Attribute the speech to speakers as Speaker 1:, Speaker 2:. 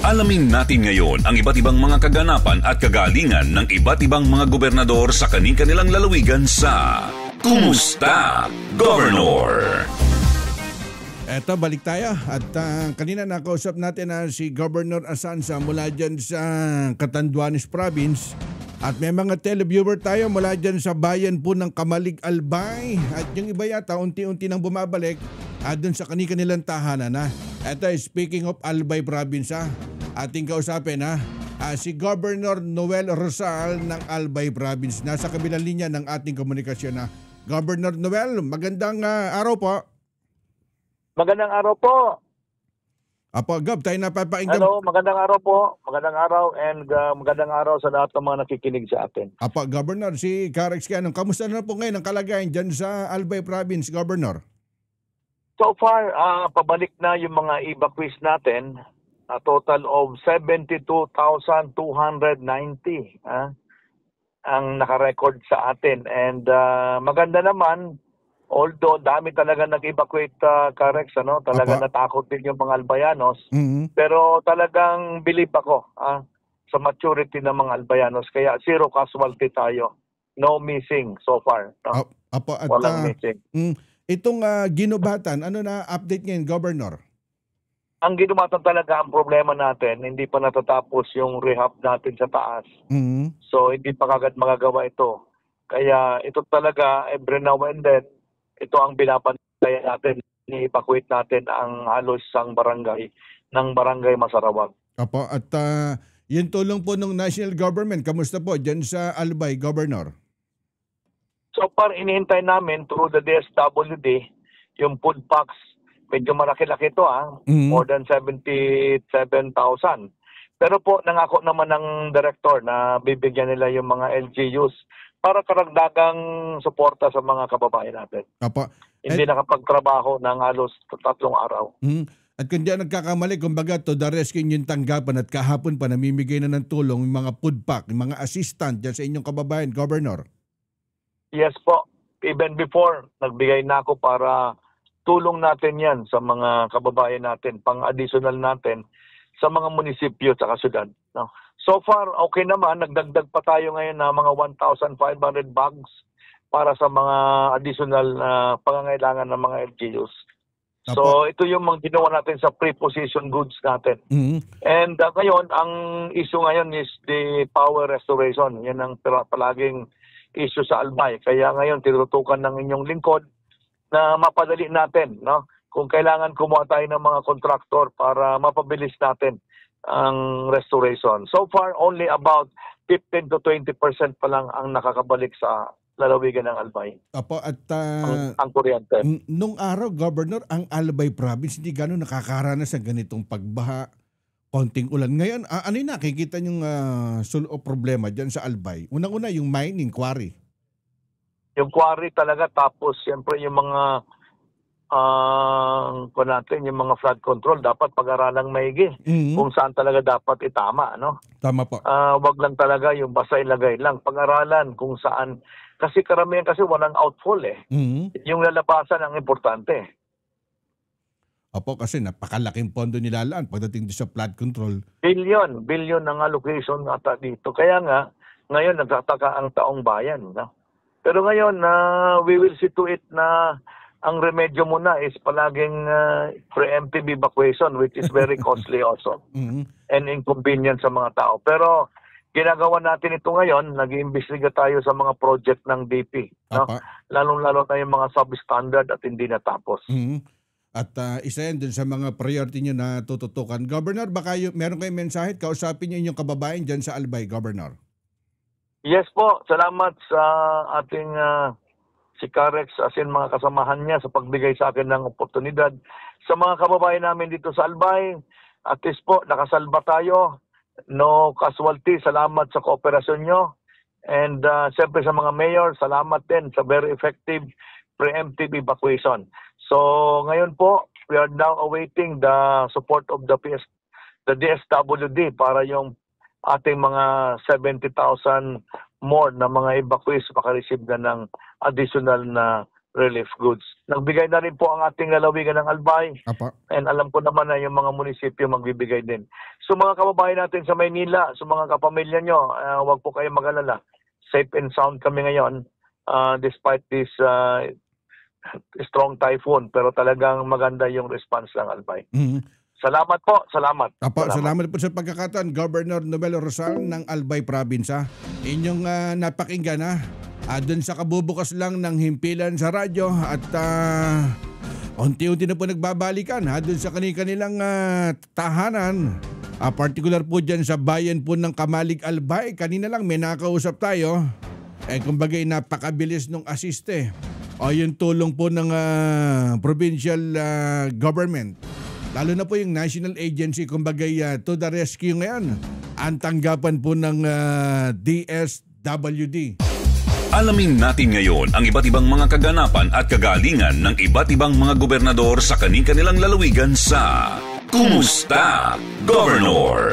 Speaker 1: Alamin natin ngayon ang iba't ibang mga kaganapan at kagalingan ng iba't ibang mga gobernador sa kani-kanilang lalawigan sa Kumusta, Governor?
Speaker 2: Eto, balik tayo. At kanina nakausap natin si Governor Asanza mula dyan sa Catanduanes Province. At may mga televiewer tayo mula dyan sa bayan po ng Kamalig, Albay. At yung iba yata, unti-unti nang bumabalik dun sa kanilang tahanan na. Eto, speaking of Albay Province, ating kausapin si Governor Noel Rosal ng Albay Province. Nasa kabilang linya ng ating komunikasyon Governor Noel, magandang araw po.
Speaker 3: Magandang araw po.
Speaker 2: Apo, Gov, tayo napapakinggan.
Speaker 3: Hello, magandang araw po. Magandang araw and magandang araw sa lahat ng mga nakikinig sa atin.
Speaker 2: Apo, Governor, si Carex Kianong, kamusta na po ngayon ang kalagayan dyan sa Albay Province, Governor?
Speaker 3: So far, pabalik na yung mga evacuees natin. A total of 72,290 ang nakarecord sa atin. And maganda naman, although dami talaga nag-evacuate, Carex, talaga natakot din yung mga Albayanos.
Speaker 2: Mm-hmm.
Speaker 3: Pero talagang believe ako sa maturity ng mga Albayanos. Kaya zero casualty tayo. No missing so far.
Speaker 2: Apo, at
Speaker 3: walang missing.
Speaker 2: Itong ginubatan, ano na update ngayon, Governor?
Speaker 3: Ang ginubatan talaga ang problema natin, hindi pa natatapos yung rehab natin sa taas.
Speaker 2: Mm-hmm.
Speaker 3: So hindi pa kagad magagawa ito. Kaya ito talaga, every now and then, ito ang binabantayan natin. I-evacuate natin ang halos isang barangay ng Barangay Masarawag.
Speaker 2: Apo, at yung tulong po ng national government, kamusta po dyan sa Albay, Governor?
Speaker 3: So far, inihintay namin through the DSWD, yung food packs, medyo malaki-laki ito more than 77,000. Pero po, nangako naman ng director na bibigyan nila yung mga LGUs para karagdagang suporta sa mga kababayan natin.
Speaker 2: Apo.
Speaker 3: Hindi nakapagtrabaho ng halos 3 araw.
Speaker 2: At kung diyan nagkakamali, kumbaga to the rescue yung tanggapan at kahapon pa namimigay na ng tulong yung mga food pack, yung mga assistant dyan sa inyong kababayan, Governor.
Speaker 3: Yes po. Even before, nagbigay na ako para tulong natin yan sa mga kababayan natin, pang-additional natin sa mga munisipyo at syudad. No? So far, okay naman. Nagdagdag pa tayo ngayon na mga 1,500 bags para sa mga additional pangangailangan ng mga LGUs. So ito yung mga ginawa natin sa preposition goods natin. And ngayon, ang issue ngayon is the power restoration. Yan ang palaging issue sa Albay. Kaya ngayon, tinutukan ng inyong lingkod na mapadali natin, kung kailangan kumuha tayo ng mga kontraktor para mapabilis natin ang restoration. So far, only about 15 to 20% pa lang ang nakakabalik sa lalawigan ng Albay.
Speaker 2: Apo, at
Speaker 3: ang kuryente.
Speaker 2: Nung araw, Governor, ang Albay Province hindi gano'n nakakaranas ng ganitong pagbaha, konting ulan. Ngayon, ano yung nakikita niyong problema dyan sa Albay? Unang-una, yung mining, quarry.
Speaker 3: Yung quarry talaga, tapos siyempre yung mga yung mga flood control dapat pag-aralang maigi kung saan talaga dapat itama,
Speaker 2: Tama po.
Speaker 3: Wag lang talaga yung basta ilagay lang, pag-aralan kung saan, kasi karamihan kasi walang outfall yung lalabasan ang importante.
Speaker 2: Opo, kasi napakalaking pondo nilalaan pagdating sa flood control.
Speaker 3: Billion ang allocation ata dito. Kaya nga ngayon nagtataka ang taong bayan, Pero ngayon, we will see to it na ang remedyo muna is palaging preemptive evacuation, which is very costly also and inconvenient sa mga tao. Pero ginagawa natin ito ngayon, nag-iimbestiga tayo sa mga project ng DP. Lalong-lalo na yung mga substandard at hindi natapos.
Speaker 2: At isa yan dun sa mga priority nyo na tututukan. Governor, baka meron kayong mensahe, kausapin nyo inyong kababayan dyan sa Albay, Governor.
Speaker 3: Yes po, salamat sa ating si Carex as in mga kasamahan niya sa pagbigay sa akin ng oportunidad. Sa mga kababayan namin dito sa Albay, at least po, nakasalba tayo. No casualty, salamat sa kooperasyon nyo. And siyempre sa mga mayor, salamat din sa very effective preemptive evacuation. So ngayon po, we are now awaiting the support of the DSWD para yung ating mga 70,000 more na mga evacuees makareceive na ng additional na relief goods. Nagbigay na rin po ang ating lalawigan ng Albay.
Speaker 2: Apa.
Speaker 3: And alam ko naman na yung mga munisipyo magbibigay din. So mga kababayan natin sa Maynila, sa mga kapamilya nyo, huwag po kayo mag-alala. Safe and sound kami ngayon despite this strong typhoon. Pero talagang maganda yung response ng Albay. Salamat po, salamat.
Speaker 2: Salamat po sa pagkakataon, Governor Nobel Rosal ng Albay Province. Inyong napakinggan doon sa kabubukas lang ng himpilan sa radyo at unti-unti na po nagbabalikan doon sa kanilang tahanan. Particular po dyan sa bayan po ng Kamalig Albay. Kanina lang may nakausap tayo. Kumbaga napakabilis nung asiste o yung tulong po ng provincial government. Lalo na po yung national agency, kumbaga to the rescue ngayon. Ang tanggapan po ng DSWD.
Speaker 1: Alamin natin ngayon ang iba't ibang mga kaganapan at kagalingan ng iba't ibang mga gobernador sa kani-kanilang lalawigan sa Kumusta, Governor?